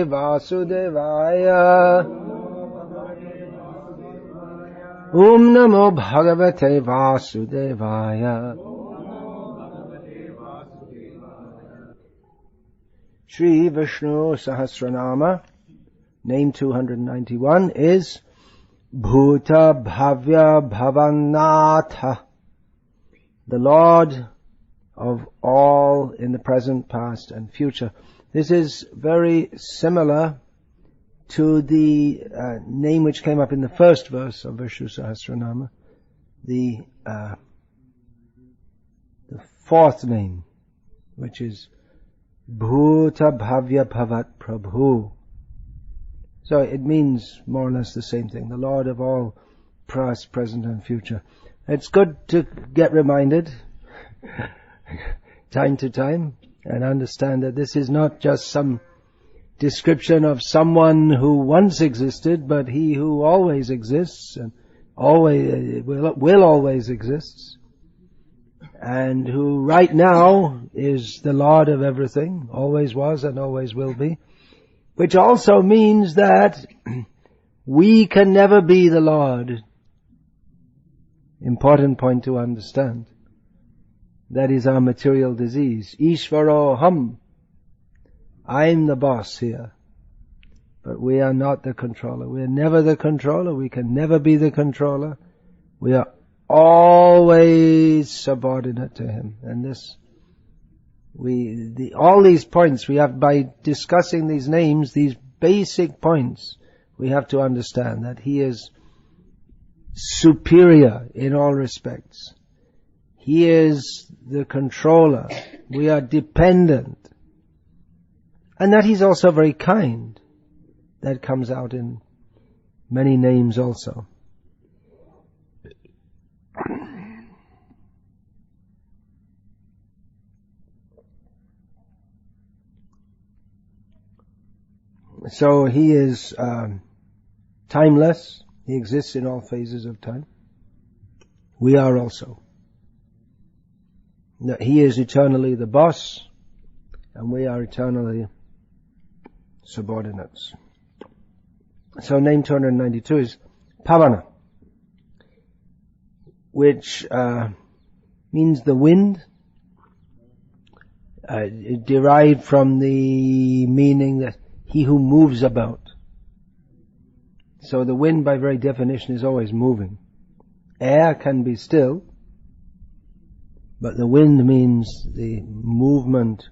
Vasudevaya. Om Namo Bhagavate Vasudevaya. Shri Vishnu Sahasranama, name 291, is Bhutabhavya bhavannathah, the Lord of all in the present, past and future. This is very similar to the name which came up in the first verse of Vishnu Sahasranama, the fourth name, which is Bhutabhavya bhavat prabhu. So it means more or less the same thing, the Lord of all past, present and future. It's good to get reminded time to time and understand that this is not just some description of someone who once existed, but he who always exists and always will always exists, and who right now is the Lord of everything, always was and always will be, which also means that we can never be the Lord. Important point to understand. That is our material disease. Ishvaroham. I'm the boss here. But we are not the controller. We are never the controller. We can never be the controller. We are always subordinate to Him. And all these points we have, by discussing these names, these basic points, we have to understand that He is superior in all respects. He is the controller. We are dependent. And that He's also very kind. That comes out in many names also. So He is timeless. He exists in all phases of time. We are also. He is eternally the boss, and we are eternally subordinates. So name 292 is Pavanah, which means the wind. It derived from the meaning that he who moves about. So the wind, by very definition, is always moving. Air can be still, but the wind means the movement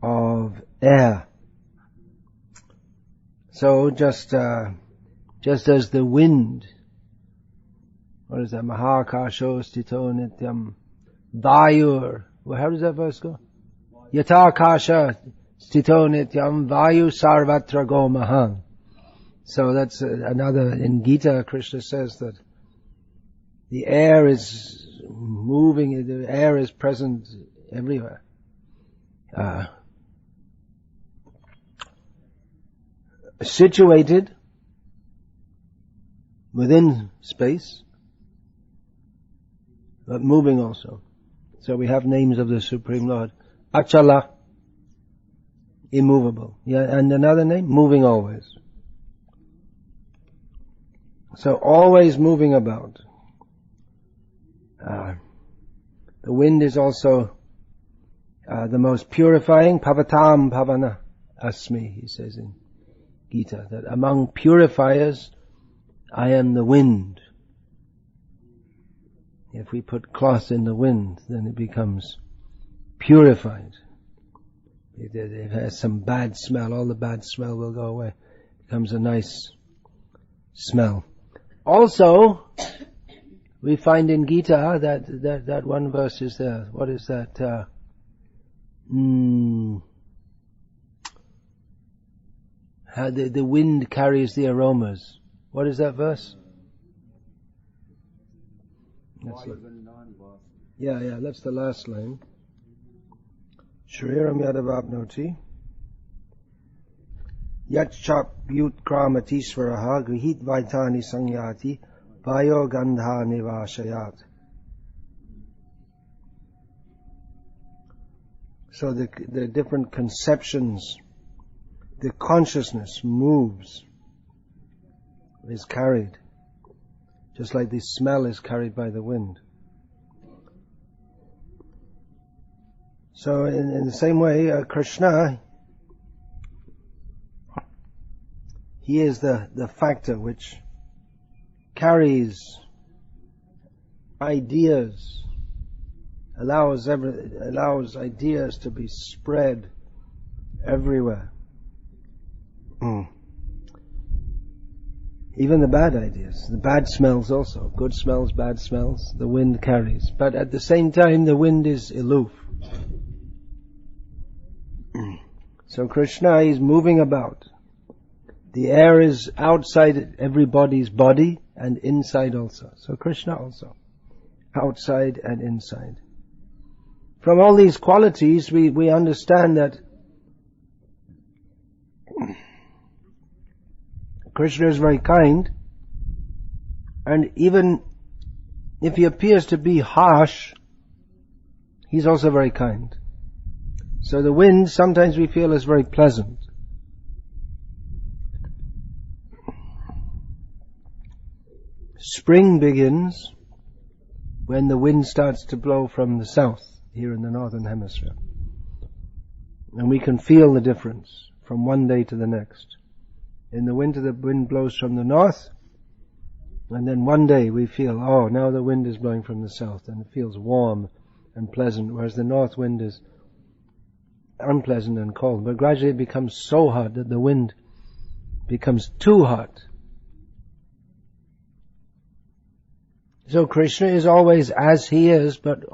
of air. So just as the wind, what is that? Mahakasho stito nityam vayur. Well, how does that verse go? Yatakasha stito nityam vayu sarvatra go mahan. So that's another, in Gita, Krishna says that the air is moving, the air is present everywhere. Situated within space, but moving also. So we have names of the Supreme Lord. Achala, immovable. Yeah, and another name, moving always. So always moving about. The wind is also the most purifying. Pavatam Pavanah asmi, he says in Gita, that among purifiers I am the wind. If we put cloth in the wind, then it becomes purified. If it has some bad smell, all the bad smell will go away. It becomes a nice smell. Also, we find in Gita that one verse is there. What is that? How the wind carries the aromas. What is that verse? Yeah, that's the last line. Shriram yadavapnoti yachap yutkramatisvaraha grihit vaitani sangyati vayo gandha nivashayat. So the different conceptions the consciousness moves, is carried, just like the smell is carried by the wind. So in the same way, Krishna, he is the factor which carries ideas, allows ideas to be spread everywhere. Even the bad ideas, the bad smells also, good smells, bad smells, the wind carries. But at the same time, the wind is aloof. So Krishna is moving about. The air is outside everybody's body and inside also. So Krishna also, outside and inside. From all these qualities, we understand that Krishna is very kind, and even if he appears to be harsh, he's also very kind. So the wind sometimes we feel is very pleasant. Spring begins when the wind starts to blow from the south, here in the northern hemisphere. And we can feel the difference from one day to the next. In the winter the wind blows from the north, and then one day we feel, oh, now the wind is blowing from the south, and it feels warm and pleasant, whereas the north wind is unpleasant and cold. But gradually it becomes so hot that the wind becomes too hot. So Krishna is always as he is, but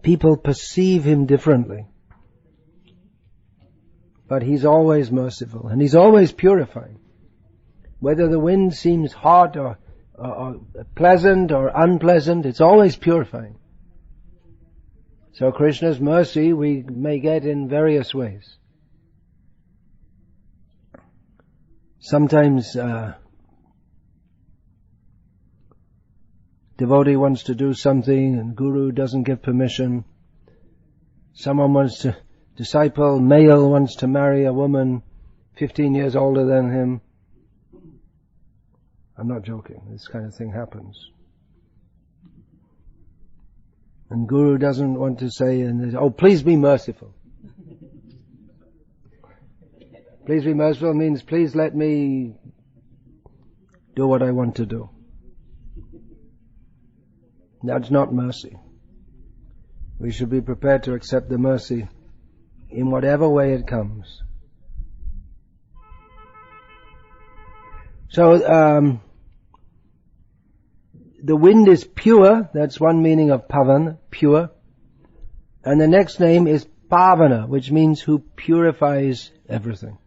people perceive him differently. But he's always merciful, and he's always purifying. Whether the wind seems hot or pleasant or unpleasant, it's always purifying. So Krishna's mercy we may get in various ways. Sometimes devotee wants to do something and guru doesn't give permission. Someone wants to disciple, male wants to marry a woman 15 years older than him. I'm not joking, this kind of thing happens. And guru doesn't want to say, oh, please be merciful. Please be merciful means please let me do what I want to do. That's not mercy. We should be prepared to accept the mercy in whatever way it comes. So, the wind is pure, that's one meaning of Pavanah, pure. And the next name is Pavanah, which means who purifies everything.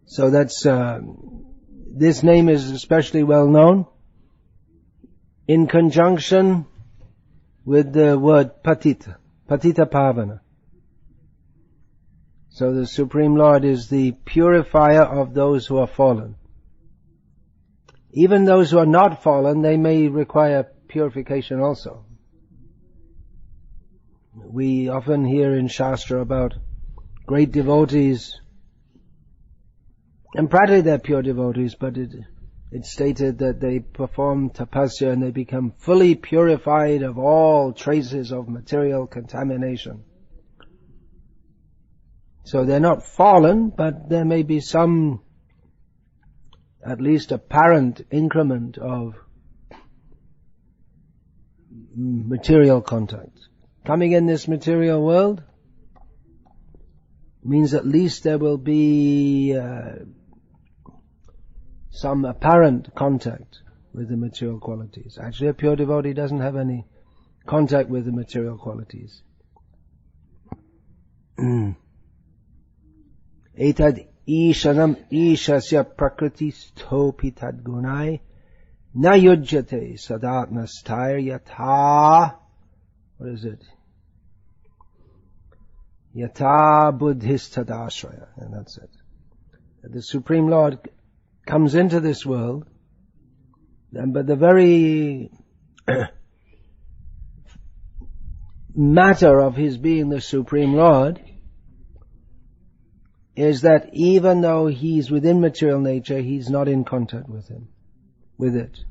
So that's, this name is especially well known in conjunction with the word Patita, Patita Pavana. So the Supreme Lord is the purifier of those who are fallen. Even those who are not fallen, they may require purification also. We often hear in Shastra about great devotees, and practically they're pure devotees, but it's stated that they perform tapasya and they become fully purified of all traces of material contamination. So they're not fallen, but there may be some, at least apparent increment of material contact. Coming in this material world means at least there will be some apparent contact with the material qualities. Actually, a pure devotee doesn't have any contact with the material qualities. Etad Ishanam Ishasya Prakritistopi Tad Gunai Na Yujjate Sadatnastair Yatha. What is it? Yatha Buddhistadashraya. And that's it. The Supreme Lord comes into this world, but the very matter of his being the Supreme Lord is that even though he's within material nature, he's not in contact with it.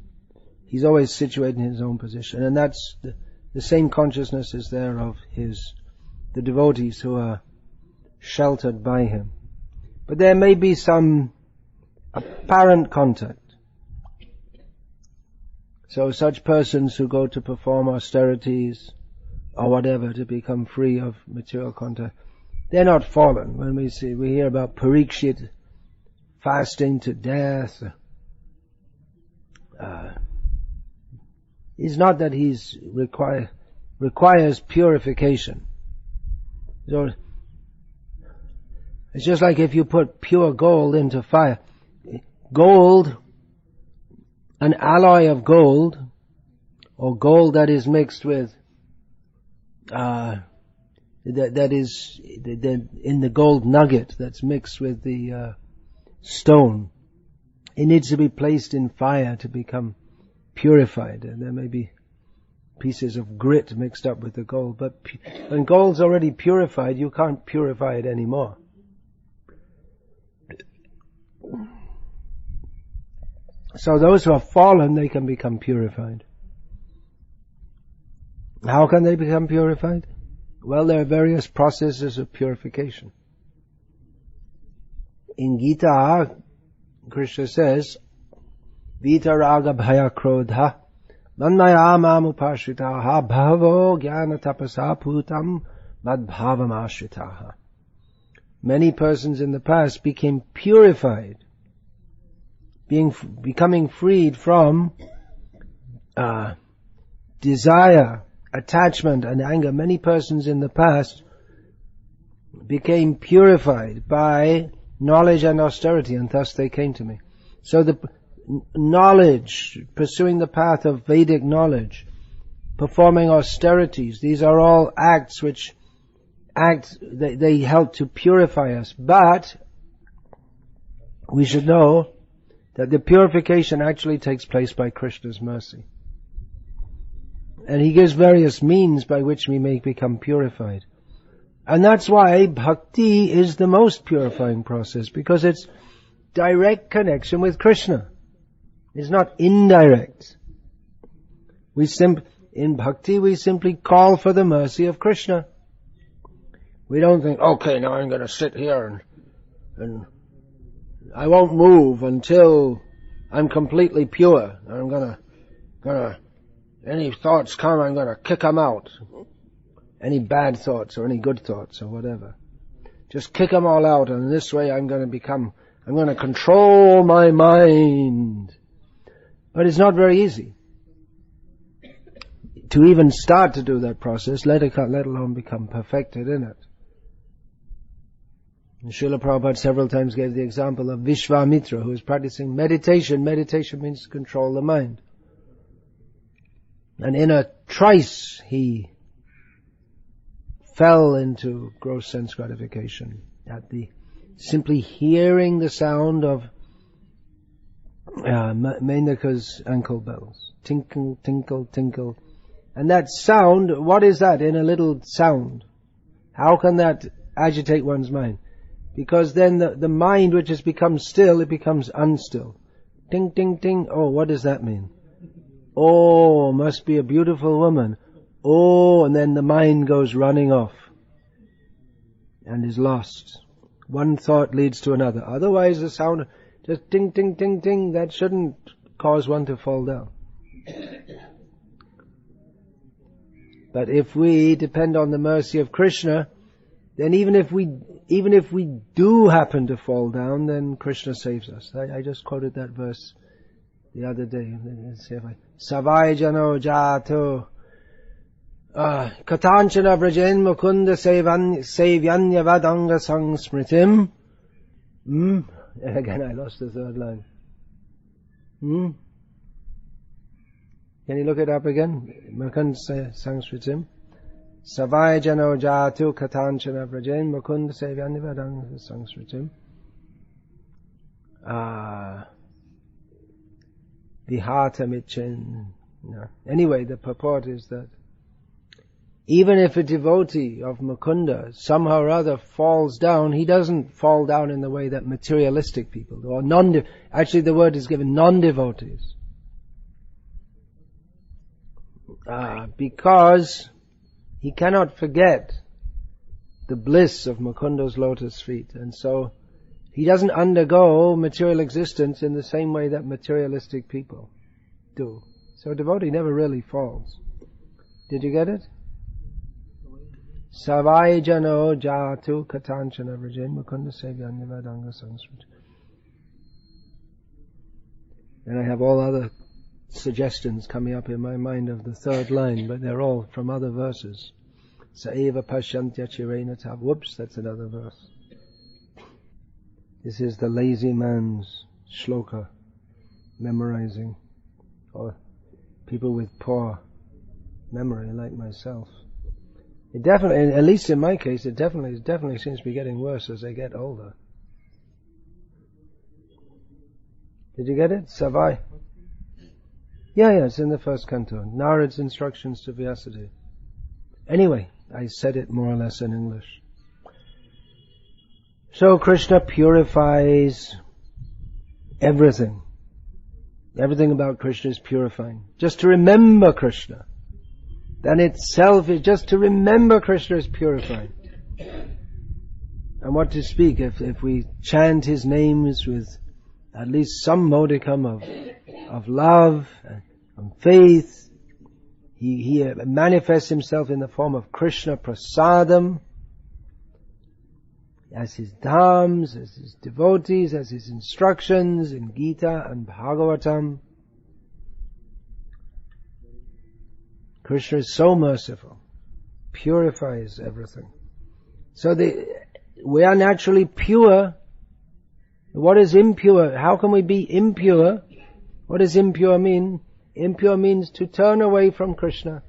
He's always situated in his own position. And that's the same consciousness is there of the devotees who are sheltered by him. But there may be some apparent contact. So such persons who go to perform austerities or whatever to become free of material contact, they're not fallen. When we hear about Parikshit fasting to death, it's not that he's requires purification. So it's just like if you put pure gold into fire. Gold, an alloy of gold, or gold that is mixed with that is in the gold nugget that's mixed with the stone. It needs to be placed in fire to become purified, and there may be pieces of grit mixed up with the gold. But when gold's already purified, you can't purify it anymore. So those who are fallen, they can become purified. How can they become purified? Well, there are various processes of purification. In Gita, Krishna says, Vita raga bhaya krodha manmaya mamupashritaha bhavo jnana tapasa putam madbhavamashritaha. Many persons in the past became purified, becoming freed from desire, attachment and anger. Many persons in the past became purified by knowledge and austerity, and thus they came to me. So the knowledge, pursuing the path of Vedic knowledge, performing austerities, these are all acts which they help to purify us. But we should know that the purification actually takes place by Krishna's mercy. And he gives various means by which we may become purified. And that's why bhakti is the most purifying process, because it's direct connection with Krishna. It's not indirect. In bhakti we simply call for the mercy of Krishna. We don't think, okay, now I'm going to sit here and I won't move until I'm completely pure. I'm gonna any thoughts come, I'm gonna kick them out. Any bad thoughts or any good thoughts or whatever. Just kick them all out, and this way I'm going to control my mind. But it's not very easy to even start to do that process, let alone become perfected in it. And Srila Prabhupada several times gave the example of Vishwamitra, who is practicing meditation. Meditation means to control the mind. And in a trice, he fell into gross sense gratification at simply hearing the sound of Menaka's ankle bells. Tinkle, tinkle, tinkle. And that sound, what is that in a little sound? How can that agitate one's mind? Because then the mind which has become still, it becomes unstill. Ting, ting, ting. Oh, what does that mean? Oh, must be a beautiful woman. Oh, and then the mind goes running off and is lost. One thought leads to another. Otherwise the sound, just ting, ting, ting, ting, that shouldn't cause one to fall down. But if we depend on the mercy of Krishna, then even if we do happen to fall down, then Krishna saves us. I just quoted that verse the other day. Savai jano jato katanchana vrajen mukunda sevyanya vadanga sangsmritim. Again, I lost the third line. Can you look it up again? Mukunda sangsmritim. Savai jano jatu katanchana vrajen mukunda sevyanya vadanga sangsmritim. Vihata mitchen. No. Anyway, the purport is that even if a devotee of Mukunda somehow or other falls down, he doesn't fall down in the way that materialistic people do, or actually the word is given non-devotees. Because he cannot forget the bliss of Mukunda's lotus feet, and so he doesn't undergo material existence in the same way that materialistic people do. So a devotee never really falls. Did you get it? Savai jano jatu katanchana vrajen mukunda sevyanyavadanga sansrit. And I have all other suggestions coming up in my mind of the third line, but they're all from other verses. Saeva pashyantya chirena tav. Whoops, that's another verse. This is the lazy man's shloka memorizing, or people with poor memory like myself. It definitely, at least in my case, it definitely seems to be getting worse as I get older. Did you get it? Savai? Yeah, it's in the first canto. Narad's instructions to Vyasadeva. Anyway, I said it more or less in English. So Krishna purifies everything. Everything about Krishna is purifying. Just to remember Krishna, that itself is just to remember Krishna is purifying. And what to speak if we chant his names with at least some modicum of love and faith. He manifests himself in the form of Krishna prasadam, as his dhams, as his devotees, as his instructions in Gita and Bhagavatam. Krishna is so merciful, purifies everything. So we are naturally pure. What is impure? How can we be impure? What does impure mean? Impure means to turn away from Krishna.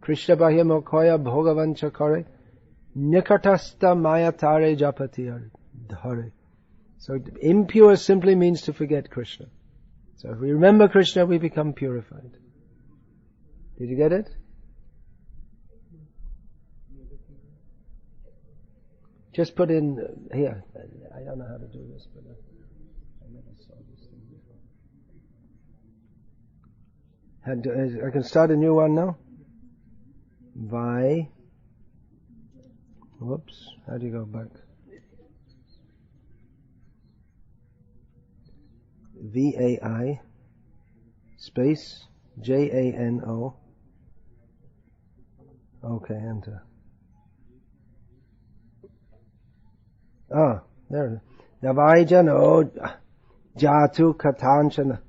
Krishna bahya mokhaya bhogavancha kare nikatasta mayatare japati dhare. So impure simply means to forget Krishna. So if we remember Krishna, we become purified. Did you get it? Just put in here. I don't know how to do this, but I never saw this thing before. I can start a new one now. Vai. Whoops. How do you go back? VAI space JANO. Okay, enter. There it is. Navaijano jatu katanchana.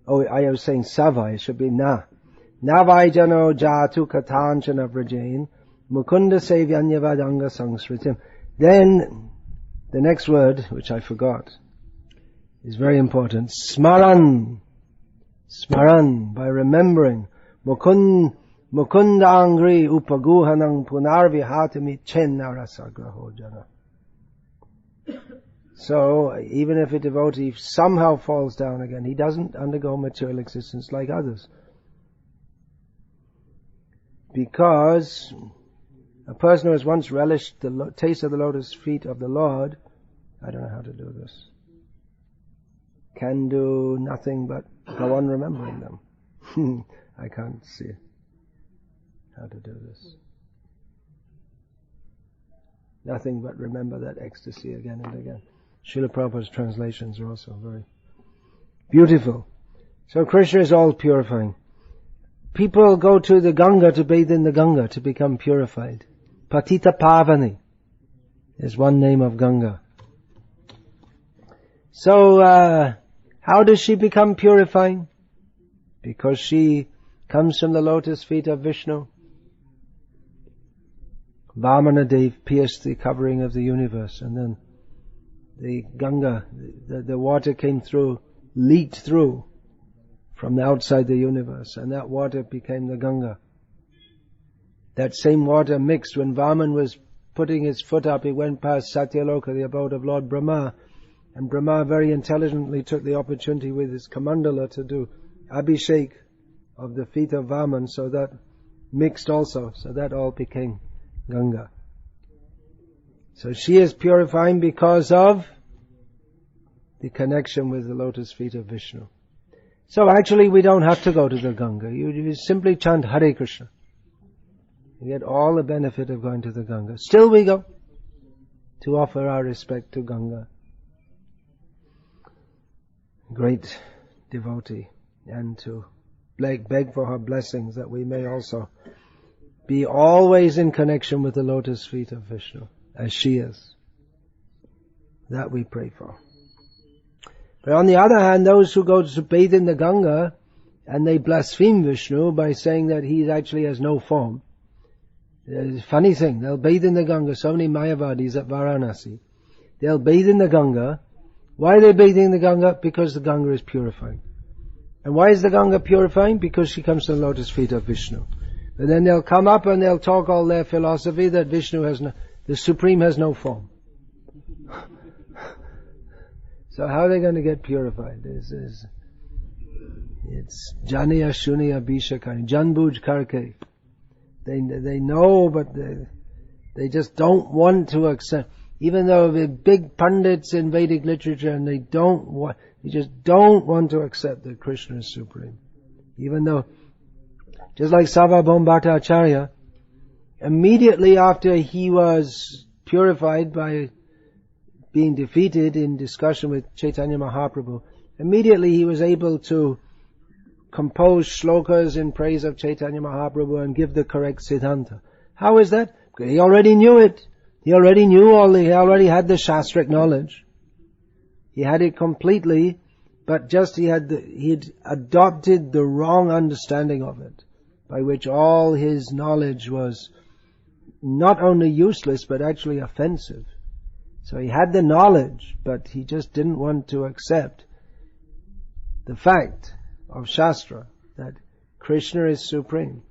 Oh, I was saying savai, it should be na. Navaijano jatu katanchana vrajain mukunda sevyanyavadanga sangsritim. Then, the next word, which I forgot, is very important. Smaran. Smaran, by remembering. Mukunda angri upaguhanang punarvihatami chennarasagraho jana. So, even if a devotee somehow falls down again, he doesn't undergo material existence like others. Because a person who has once relished the taste of the lotus feet of the Lord, I don't know how to do this, can do nothing but go on remembering them. I can't see how to do this. Nothing but remember that ecstasy again and again. Srila Prabhupada's translations are also very beautiful. So Krishna is all purifying. People go to the Ganga to bathe in the Ganga to become purified. Patita Pavani is one name of Ganga. So, how does she become purifying? Because she comes from the lotus feet of Vishnu. Vamana Dev pierced the covering of the universe, and then the Ganga, the water came through, leaked through from the outside the universe, and that water became the Ganga. That same water mixed when Vaman was putting his foot up, he went past Satyaloka, the abode of Lord Brahma, and Brahma very intelligently took the opportunity with his Kamandala to do Abhishek of the feet of Vaman, so that mixed also. So that all became Ganga. So she is purifying because of the connection with the lotus feet of Vishnu. So actually we don't have to go to the Ganga. You simply chant Hare Krishna. You get all the benefit of going to the Ganga. Still we go to offer our respect to Ganga. Great devotee. And to beg for her blessings that we may also be always in connection with the lotus feet of Vishnu, as she is. That we pray for. But on the other hand, those who go to bathe in the Ganga and they blaspheme Vishnu by saying that he actually has no form. It's a funny thing, they'll bathe in the Ganga, so many Mayavadis at Varanasi. They'll bathe in the Ganga. Why are they bathing in the Ganga? Because the Ganga is purifying. And why is the Ganga purifying? Because she comes to the lotus feet of Vishnu. And then they'll come up and they'll talk all their philosophy that Vishnu has no, the Supreme has no form. So how are they going to get purified? It's Janiya Shuniya Bishakani, Janbuj Karke. They know, but they just don't want to accept. Even though they're big pundits in Vedic literature, and they just don't want to accept that Krishna is supreme. Even though, just like Sarvabhauma Bhattacharya, immediately after he was purified by being defeated in discussion with Chaitanya Mahaprabhu, immediately he was able to compose shlokas in praise of Chaitanya Mahaprabhu and give the correct siddhanta. How is that? Because he already knew it. He already he already had the shastric knowledge. He had it completely, but just he'd adopted the wrong understanding of it, by which all his knowledge was not only useless, but actually offensive. So he had the knowledge, but he just didn't want to accept the fact of Shastra, that Krishna is supreme.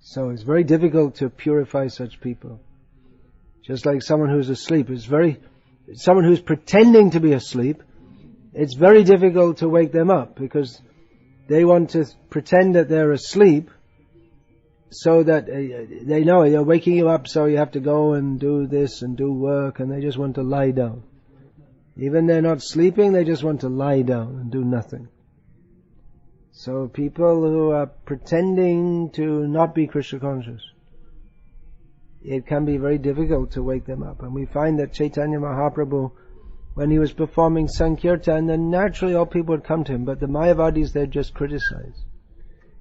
So it's very difficult to purify such people. Just like someone who's asleep, someone who's pretending to be asleep, it's very difficult to wake them up, because they want to pretend that they're asleep, so that they know they're waking you up, so you have to go and do this and do work, and they just want to lie down. Even they're not sleeping, they just want to lie down and do nothing. So people who are pretending to not be Krishna conscious, it can be very difficult to wake them up. And we find that Chaitanya Mahaprabhu, when he was performing Sankirtan, then naturally all people would come to him, but the Mayavadis, they'd just criticize.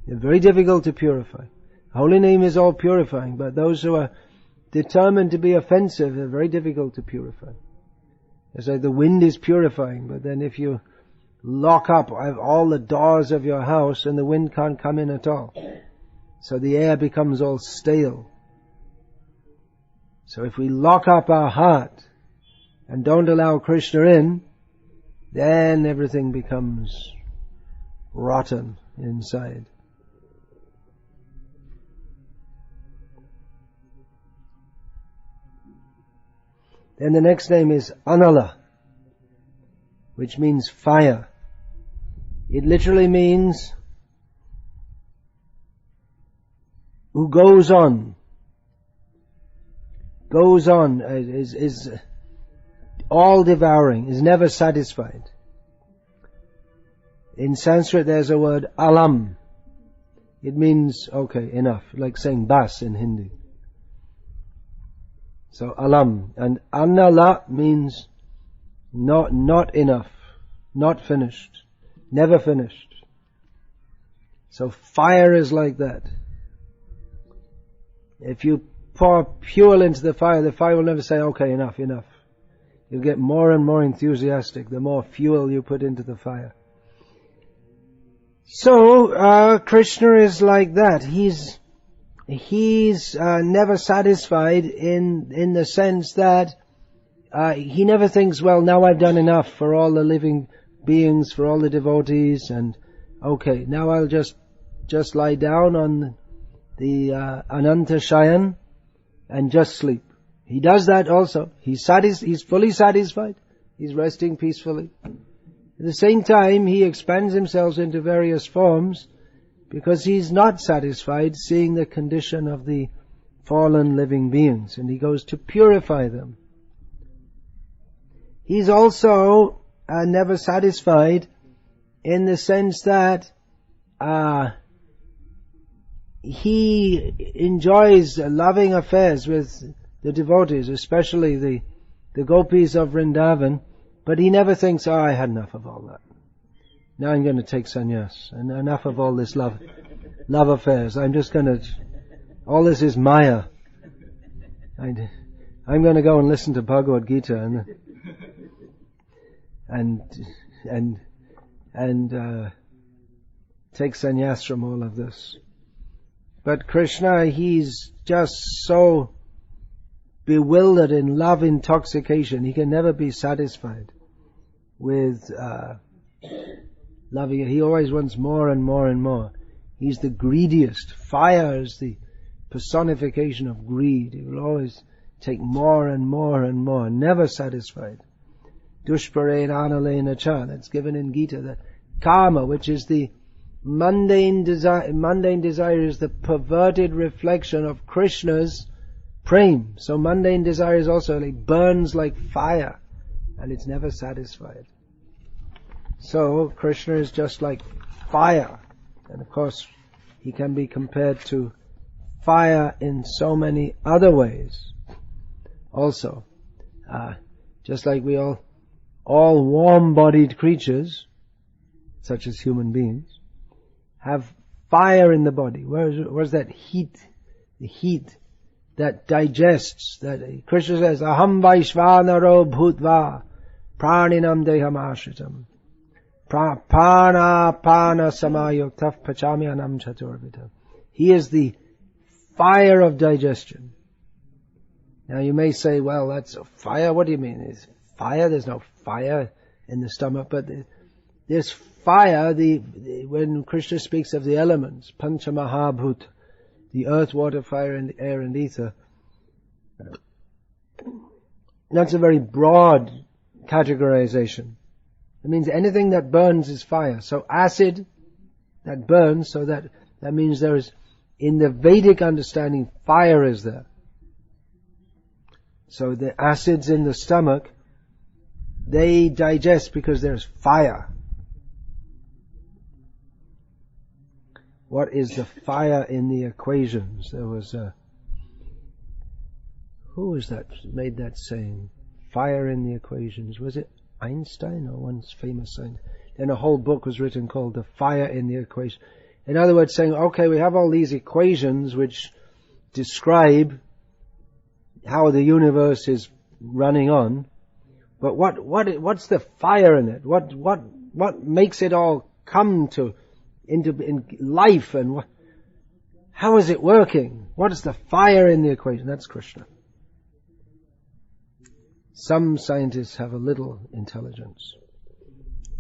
They're very difficult to purify. Holy name is all purifying, but those who are determined to be offensive are very difficult to purify. It's like the wind is purifying, but then if you lock up all the doors of your house, and the wind can't come in at all. So the air becomes all stale. So if we lock up our heart and don't allow Krishna in, then everything becomes rotten inside. Then the next name is Analah, which means fire. It literally means who goes on, is all devouring, is never satisfied. In Sanskrit there's a word alam. It means, okay, enough, like saying bas in Hindi. So alam. And Analah means not enough, not finished, never finished. So fire is like that. If you pour fuel into the fire will never say, okay, enough. You'll get more and more enthusiastic the more fuel you put into the fire. So Krishna is like that. He's never satisfied in the sense that he never thinks, well, now I've done enough for all the living beings, for all the devotees, and okay, now I'll just lie down on the Ananta Shayan and just sleep. He does that also. He's fully satisfied. He's resting peacefully. At the same time, he expands himself into various forms because he's not satisfied seeing the condition of the fallen living beings, and he goes to purify them. He's also never satisfied in the sense that he enjoys loving affairs with the devotees, especially the gopis of Vrindavan, but he never thinks, I had enough of all that. Now I'm going to take sannyas, and enough of all this love affairs. I'm just going to, all this is Maya. I'm going to go and listen to Bhagavad Gita and take sannyas from all of this. But Krishna, he's just so bewildered in love intoxication, he can never be satisfied with loving it. He always wants more and more and more. He's the greediest. Fire is the personification of greed. He will always take more and more and more, never satisfied. Dushparein analena cha, that's given in Gita. The kama, which is the mundane desire. Mundane desire is the perverted reflection of Krishna's prem. So mundane desire is also, it burns like fire, and it's never satisfied. So Krishna is just like fire, and of course he can be compared to fire in so many other ways also. Just like we all warm-bodied creatures, such as human beings, have fire in the body. Where's that heat? The heat that digests, that Krishna says, Aham Vaishvanaro Bhutva Praninam Deham Ashritam Prana Pana Samayuktaf Pachami Anam Chaturvita. He is the fire of digestion. Now you may say, well, that's a fire. What do you mean? Is fire? There's no fire in the stomach, but there's fire. When Krishna speaks of the elements, Pancha Mahabhut, the earth, water, fire, and air and ether, that's a very broad categorization. It means anything that burns is fire. So acid that burns, so that means there is, in the Vedic understanding, fire is there. So the acids in the stomach, they digest because there's fire. What is the fire in the equations? There was who was that made that saying? Fire in the equations. Was it Einstein or one famous scientist? Then a whole book was written called The Fire in the Equation. In other words, saying, okay, we have all these equations which describe how the universe is running on, but what's the fire in it? What makes it all come into life, and how is it working? What is the fire in the equation? That's Krishna. Some scientists have a little intelligence,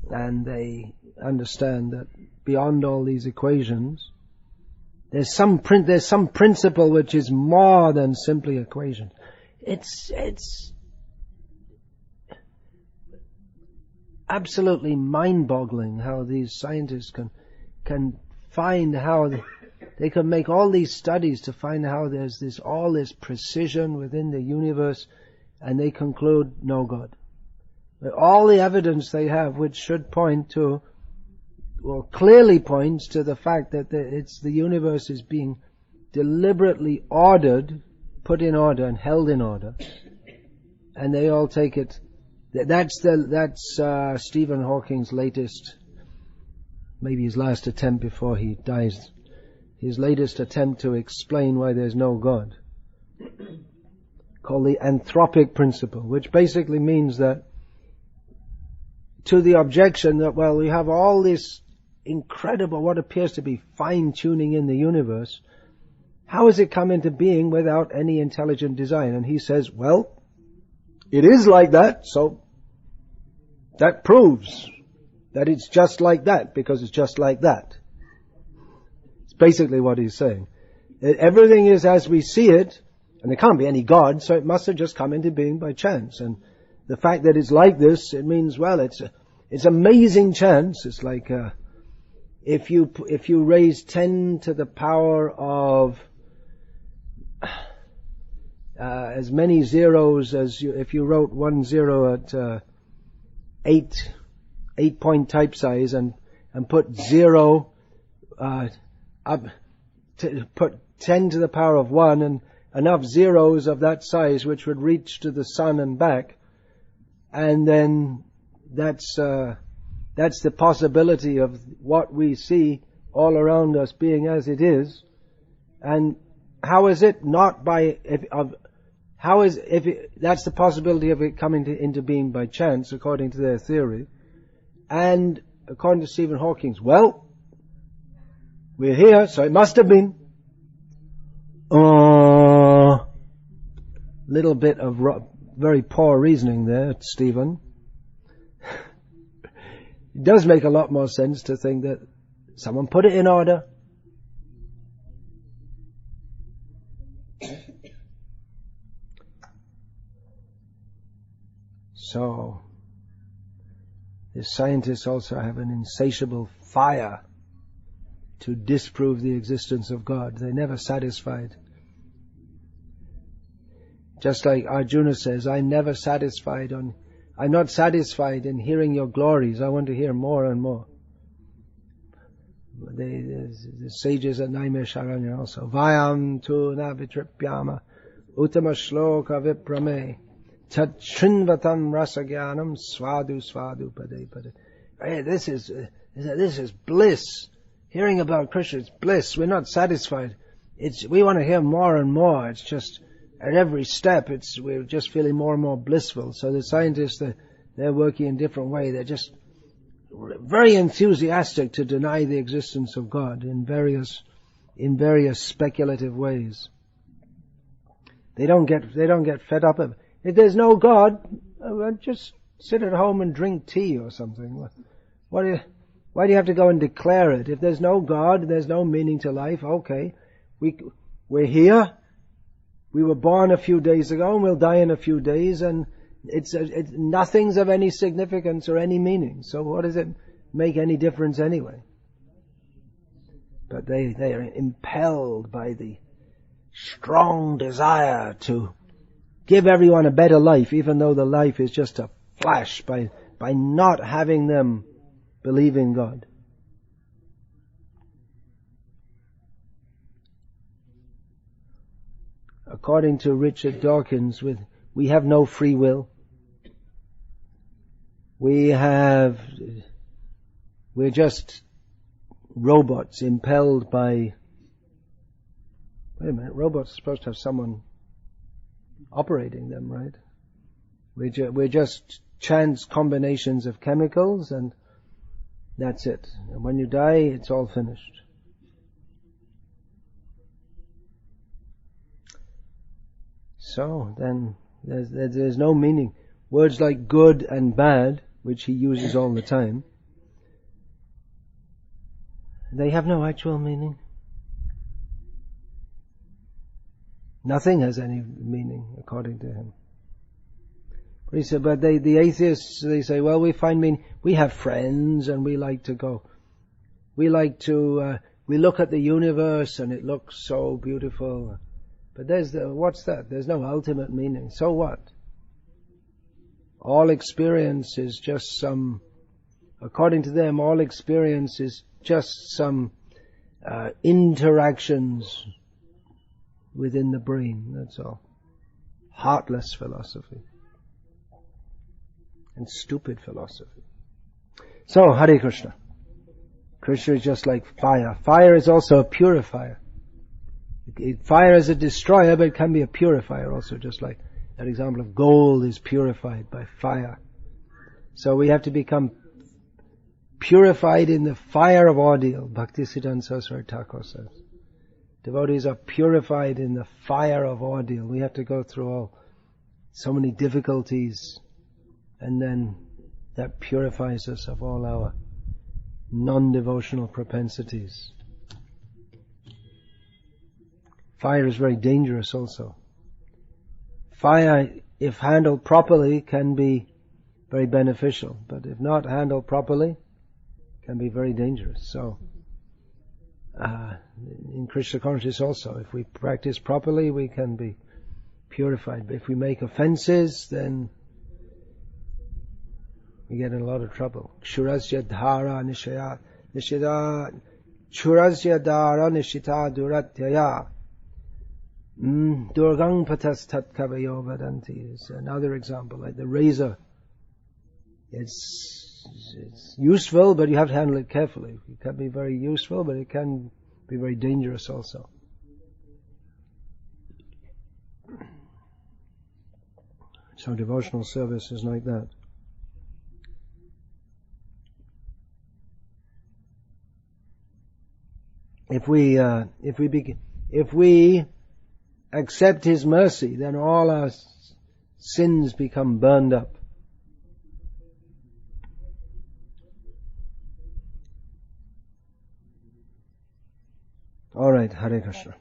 and they understand that beyond all these equations, there's some principle which is more than simply equations. It's absolutely mind-boggling how these scientists can find how they can make all these studies to find how there's all this precision within the universe, and they conclude no God. But all the evidence they have, which should point to, well, clearly points to the fact that the universe is being deliberately ordered, put in order and held in order, and they all take it. That's Stephen Hawking's latest, maybe his last attempt before he dies, his latest attempt to explain why there's no God, called the anthropic principle, which basically means that to the objection that, well, we have all this incredible, what appears to be fine-tuning in the universe, how has it come into being without any intelligent design? And he says, well, it is like that, so that proves that it's just like that, because it's just like that. It's basically what he's saying. Everything is as we see it, and there can't be any God, so it must have just come into being by chance. And the fact that it's like this, it means, well, it's amazing chance. It's like if you raise 10 to the power of as many zeros as if you wrote 1 0 at 8 point type size and put 0 up to put 10 to the power of 1 and enough zeros of that size which would reach to the sun and back, and then that's the possibility of what we see all around us being as it is. And how is it not by that's the possibility of it coming into being by chance, according to their theory, and according to Stephen Hawking's. Well, we're here, so it must have been. Little bit of very poor reasoning there, Stephen. It does make a lot more sense to think that someone put it in order. So, the scientists also have an insatiable fire to disprove the existence of God. They're never satisfied. Just like Arjuna says, I'm not satisfied in hearing your glories. I want to hear more and more. The sages at Naimisharanya also. Vayam tu na vitripyama uttama shloka viprame tat shrinvatam rasagyanam svadu svadu pade pade. Hey, this is bliss. Hearing about Krishna is bliss. We're not satisfied. We want to hear more and more. It's just at every step, we're just feeling more and more blissful. So the scientists, they're working in a different way. They're just very enthusiastic to deny the existence of God in various speculative ways. They don't get fed up of it. If there's no God, just sit at home and drink tea or something. Why do you have to go and declare it? If there's no God, there's no meaning to life. Okay, we're here. We were born a few days ago and we'll die in a few days, and nothing's of any significance or any meaning. So what does it make any difference anyway? But they are impelled by the strong desire to give everyone a better life, even though the life is just a flash, by not having them believe in God. According to Richard Dawkins, we have no free will. We're just robots impelled by... Wait a minute, robots are supposed to have someone operating them, right? We're just chance combinations of chemicals, and that's it. And when you die, it's all finished. So then there's no meaning. Words like good and bad, which he uses all the time, they have no actual meaning. Nothing has any meaning, according to him. But he said, but the atheists, they say, well, we find meaning. We have friends and we like to go. We look at the universe and it looks so beautiful. But what's that? There's no ultimate meaning. So what? All experience is just according to them, all experience is just some interactions within the brain, that's all. Heartless philosophy. And stupid philosophy. So, Hare Krishna. Krishna is just like fire. Fire is also a purifier. Fire is a destroyer, but it can be a purifier also, just like that example of gold is purified by fire. So we have to become purified in the fire of ordeal. Bhaktisiddhanta Saraswati Thakur says. Devotees are purified in the fire of ordeal. We have to go through so many difficulties, and then that purifies us of all our non-devotional propensities. Fire is very dangerous also. Fire, if handled properly, can be very beneficial, but if not handled properly, can be very dangerous. So In Krishna consciousness also, if we practice properly, we can be purified. But if we make offenses, then we get in a lot of trouble. Kshurasya dhara nishaya nishita Churasya dhara nishita duratyaya durgang patas tat kavayo vadanti is another example. Like the razor, it's useful, but you have to handle it carefully. It can be very useful, but it can be very dangerous also. So devotional service is like that. If we accept His mercy, then all our sins become burned up. All right, Hare Krishna.